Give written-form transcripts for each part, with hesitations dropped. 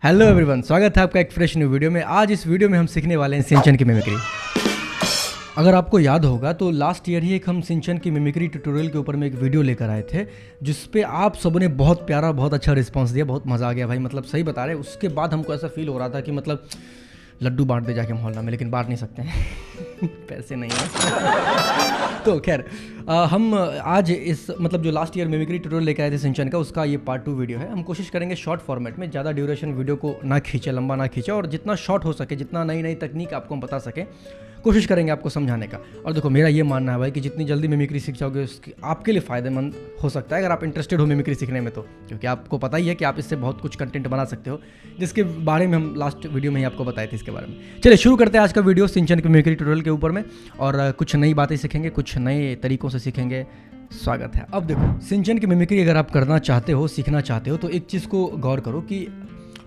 Hello everyone, स्वागत है आपका एक फ्रेश न्यू वीडियो में। आज इस वीडियो में हम सीखने वाले हैं सिंचन की मिमिक्री। अगर आपको याद होगा तो लास्ट ईयर ही एक हम सिंचन की मिमिक्री ट्यूटोरियल के ऊपर में एक वीडियो लेकर आए थे, जिस पे आप सबों ने बहुत प्यारा, बहुत अच्छा रिस्पांस दिया, बहुत मज़ा आ गया भाई। मतलब सही बता रहे हैं। उसके बाद हमको ऐसा फील हो रहा था कि मतलब लड्डू बांट दे जाके मोहल्ला में, लेकिन बांट नहीं सकते हैं पैसे नहीं है तो खैर हम आज इस मतलब जो लास्ट ईयर मिमिक्री ट्यूटोरियल लेकर आए थे सिंचन का, उसका ये पार्ट 2 वीडियो है। हम कोशिश करेंगे शॉर्ट फॉर्मेट में, ज़्यादा ड्यूरेशन वीडियो को ना खींचे, लंबा ना खींचे, और जितना शॉर्ट हो सके, जितना नई नई तकनीक आपको हम बता सकें, कोशिश करेंगे आपको समझाने का। और देखो, मेरा ये मानना है भाई कि जितनी जल्दी मिमिक्री सीख जाओगे उसकी आपके लिए फ़ायदेमंद हो सकता है, अगर आप इंटरेस्टेड हो मिमिक्री सीखने में तो। क्योंकि आपको पता ही है कि आप इससे बहुत कुछ कंटेंट बना सकते हो, जिसके बारे में हम लास्ट वीडियो में ही आपको बताए थे इसके बारे में। चलिए शुरू करते हैं आज का वीडियो सिंचन की मिमिक्री ट्यूटोरियल के ऊपर में, और कुछ नई बातें सीखेंगे, कुछ नए तरीक़ों से सीखेंगे। स्वागत है। अब देखो, सिंचन की मिमिक्री अगर आप करना चाहते हो, सीखना चाहते हो, तो एक चीज़ को गौर करो कि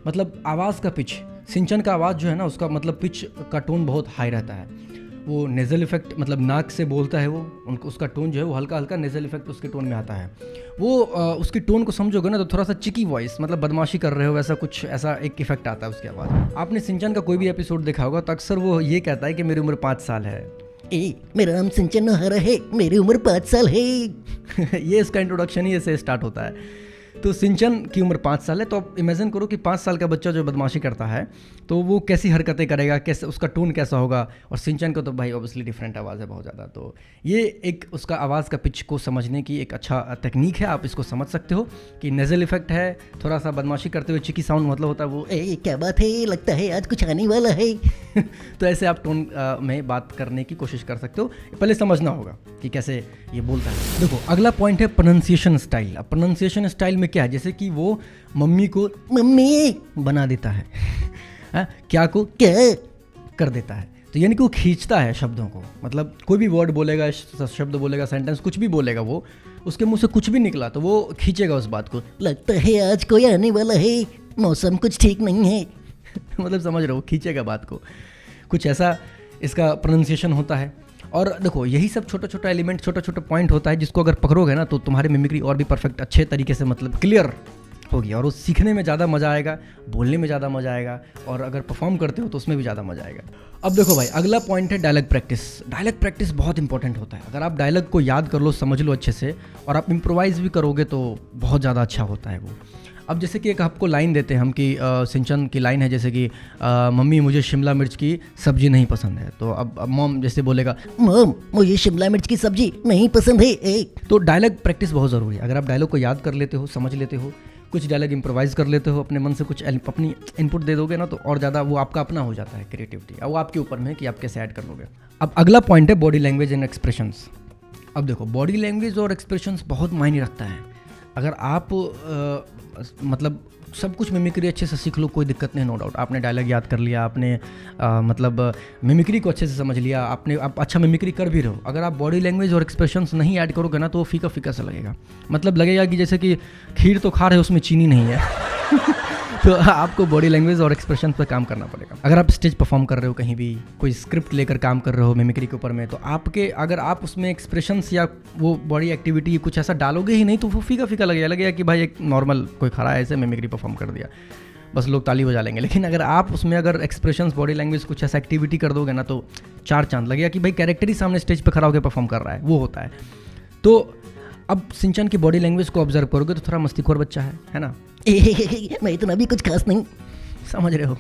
मतलब आवाज़ का पिच, सिंचन का आवाज़ जो है ना, उसका मतलब पिच का टोन बहुत हाई रहता है। वो नेज़ल इफेक्ट, मतलब नाक से बोलता है वो, उनको उसका टोन जो है वो हल्का हल्का नेज़ल इफेक्ट उसके टोन में आता है। वो उसकी टोन को समझोगे ना तो थोड़ा सा चिकी वॉइस, मतलब बदमाशी कर रहे हो वैसा कुछ, ऐसा एक इफेक्ट आता है उसकी आवाज़ में। आपने सिंचन का कोई भी एपिसोड देखा होगा तो अक्सर वो ये कहता है कि मेरी उम्र 5 साल है। मेरा नाम सिंचन नोहरा है, मेरी उम्र 5 साल है ये इसका इंट्रोडक्शन ही ऐसे स्टार्ट होता है। तो सिंचन की उम्र 5 साल है, तो आप इमेजिन करो कि 5 साल का बच्चा जो बदमाशी करता है तो वो कैसी हरकतें करेगा, कैसे उसका टोन कैसा होगा। और सिंचन को तो भाई ऑब्वियसली डिफरेंट आवाज़ है बहुत ज़्यादा। तो ये एक उसका आवाज़ का पिच को समझने की एक अच्छा टेक्निक है। आप इसको समझ सकते हो कि नेज़ल इफेक्ट है, थोड़ा सा बदमाशी करते हुए चिकी साउंड, मतलब होता है वो क्या बात है, लगता है आज कुछ आने वाला है तो ऐसे आप टोन में बात करने की कोशिश कर सकते हो। पहले समझना होगा कि कैसे ये बोलता है। देखो, अगला पॉइंट है प्रोनाउंसिएशन स्टाइल। अब प्रोनाउंसिएशन स्टाइल में क्या है, जैसे कि वो मम्मी को मम्मी बना देता है क्या को क्या कर देता है। तो यानी कि वो खींचता है शब्दों को, मतलब कोई भी वर्ड बोलेगा, शब्द बोलेगा, सेंटेंस कुछ भी बोलेगा, वो उसके मुंह से कुछ भी निकला तो वो खींचेगा उस बात को। लगता है आज कोई आने वाला है, मौसम कुछ ठीक नहीं है मतलब समझ रहे हो, खींचेगा बात को, कुछ ऐसा इसका प्रोनाउंसिएशन होता है। और देखो, यही सब छोटा छोटा एलिमेंट, छोटा छोटा पॉइंट होता है, जिसको अगर पकड़ोगे ना तो तुम्हारी मिमिक्री और भी परफेक्ट, अच्छे तरीके से मतलब क्लियर होगी, और वो सीखने में ज़्यादा मज़ा आएगा, बोलने में ज़्यादा मज़ा आएगा, और अगर परफॉर्म करते हो तो उसमें भी ज़्यादा मज़ा आएगा। अब देखो भाई, अगला पॉइंट है डायलॉग प्रैक्टिस। डायलॉग प्रैक्टिस बहुत इंपॉर्टेंट होता है। अगर आप डायलॉग को याद कर लो, समझ लो अच्छे से, और आप इम्प्रोवाइज़ भी करोगे तो बहुत ज़्यादा अच्छा होता है वो। अब जैसे कि एक आपको लाइन देते हैं हम कि सिंचन की लाइन है, जैसे कि मम्मी मुझे शिमला मिर्च की सब्ज़ी नहीं पसंद है। तो अब मॉम जैसे बोलेगा, मॉम मुझे शिमला मिर्च की सब्जी नहीं पसंद है तो डायलॉग प्रैक्टिस बहुत ज़रूरी है। अगर आप डायलॉग को याद कर लेते हो, समझ लेते हो, कुछ डायलॉग इम्प्रोवाइज़ कर लेते हो, अपने मन से कुछ अपनी इनपुट दे दोगे ना, तो और ज़्यादा वो आपका अपना हो जाता है क्रिएटिविटी। अब वो आपके ऊपर में है कि आप कैसे ऐड कर लोगे। अब अगला पॉइंट है बॉडी लैंग्वेज एंड एक्सप्रेशंस। अब देखो, बॉडी लैंग्वेज और एक्सप्रेशंस बहुत मायने रखता है। अगर आप मतलब सब कुछ मिमिक्री अच्छे से सीख लो, कोई दिक्कत नहीं, नो डाउट। आपने डायलॉग याद कर लिया, आपने मतलब मिमिक्री को अच्छे से समझ लिया, आप अच्छा मिमिक्री कर भी रहे हो, अगर आप बॉडी लैंग्वेज और एक्सप्रेशंस नहीं ऐड करोगे ना तो वो फीका फीका सा लगेगा। मतलब लगेगा कि जैसे कि खीर तो खा रहे हो, उसमें चीनी नहीं है तो आपको बॉडी लैंग्वेज और एक्सप्रेशन पर काम करना पड़ेगा। अगर आप स्टेज परफॉर्म कर रहे हो, कहीं भी कोई स्क्रिप्ट लेकर काम कर रहे हो मिमिक्री के ऊपर में, तो आपके अगर आप उसमें एक्सप्रेशंस या वो बॉडी एक्टिविटी कुछ ऐसा डालोगे ही नहीं तो वो फीका फीका लगेगा कि भाई एक नॉर्मल कोई खड़ा है, ऐसे मिमिक्री परफॉर्म कर दिया, बस लोग ताली बजा लेंगे। लेकिन अगर आप उसमें अगर एक्सप्रेशंस, बॉडी लैंग्वेज कुछ ऐसा एक्टिविटी कर दोगे ना तो 4 चांद लगेगा कि भाई कैरेक्टर ही सामने स्टेज पर खड़ा होकर परफॉर्म कर रहा है, वो होता है। तो अब सिंचन की बॉडी लैंग्वेज को ऑब्जर्व करोगे तो थोड़ा मस्तीखोर बच्चा है ना मैं इतना भी कुछ खास नहीं, समझ रहे हो,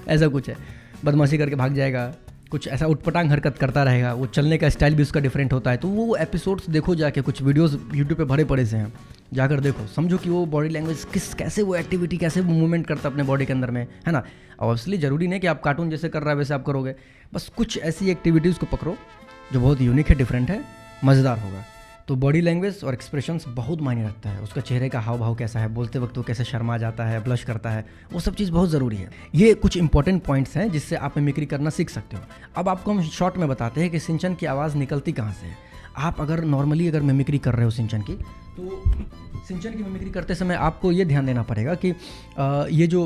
ऐसा कुछ है, बदमाशी करके भाग जाएगा, कुछ ऐसा उटपटांग हरकत करता रहेगा, वो चलने का स्टाइल भी उसका डिफरेंट होता है। तो वो एपिसोड्स देखो जाके, कुछ वीडियोस यूट्यूब पे भरे पड़े से हैं, जाकर देखो, समझो कि वो बॉडी लैंग्वेज कैसे वो एक्टिविटी, कैसे वो मूवमेंट करता है अपने बॉडी के अंदर में, है ना। ऑब्वियसली जरूरी नहीं कि आप कार्टून जैसे कर रहा है वैसे आप करोगे, बस कुछ ऐसी एक्टिविटीज़ को पकड़ो जो बहुत यूनिक है, डिफरेंट है, मज़ेदार होगा। तो बॉडी लैंग्वेज और एक्सप्रेशंस बहुत मायने रखता है। उसका चेहरे का हाव भाव कैसा है, बोलते वक्त वो कैसे शर्मा जाता है, ब्लश करता है, वो सब चीज़ बहुत ज़रूरी है। ये कुछ इंपॉर्टेंट पॉइंट्स हैं जिससे आप मिमिक्री करना सीख सकते हो। अब आपको हम शॉर्ट में बताते हैं कि सिंचन की आवाज़ निकलती कहाँ से है। आप अगर नॉर्मली अगर मिमिक्री कर रहे हो सिंचन की, तो सिंचन की मिमिक्री करते समय आपको ये ध्यान देना पड़ेगा कि ये जो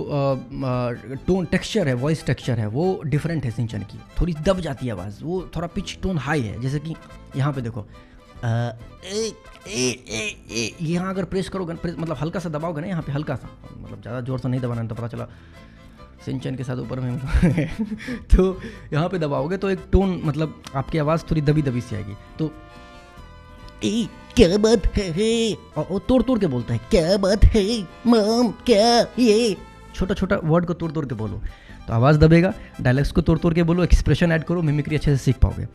टोन टेक्सचर है, वॉइस टेक्सचर है, वो डिफरेंट है सिंचन की, थोड़ी दब जाती है आवाज़, वो थोड़ा पिच टोन हाई है। जैसे कि यहाँ पे देखो, यहाँ अगर प्रेस करोगे, मतलब हल्का सा दबाओगे ना, यहाँ पे हल्का सा, मतलब ज़्यादा जोर से नहीं दबाना, तो पता चला सिंचन के साथ ऊपर में तो यहाँ पे दबाओगे तो एक टोन, मतलब आपकी आवाज़ थोड़ी दबी दबी सी आएगी। तो क्या बात है, और तोड़ तोड़ के बोलता है, क्या बात है मॉम, क्या ये छोटा छोटा वर्ड को तोड़ तोड़ के बोलो तो आवाज़ दबेगा, डायलॉग्स को तोड़ तोड़ के बोलो, एक्सप्रेशन ऐड करो, मिमिक्री अच्छे से सीख पाओगे।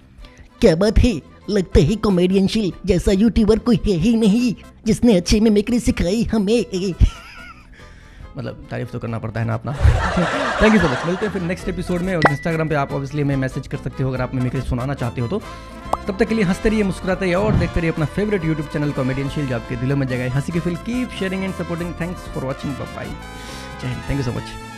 क्या बात है, लगता है कॉमेडियनशिल जैसा यूट्यूबर कोई है ही नहीं जिसने अच्छी मिमिक्री सिखाई हमें। मतलब तारीफ तो करना पड़ता है ना अपना। थैंक यू सो मच, मिलते हैं फिर नेक्स्ट एपिसोड में। और इंस्टाग्राम पे आप ऑब्वियसली हमें मैसेज कर सकते हो अगर आप मिमिक्री सुनाना चाहते हो तो। तब तक के लिए हंसते रहिए, मुस्कुराते रहिए और देखते रहिए अपना फेवरेट यूट्यूब चैनल कॉमेडियनशिल, जो आपके दिलों में जगह हंसी के feel. Keep sharing and supporting. Thanks for watching, bye bye, जय हिंद, थैंक यू सो मच।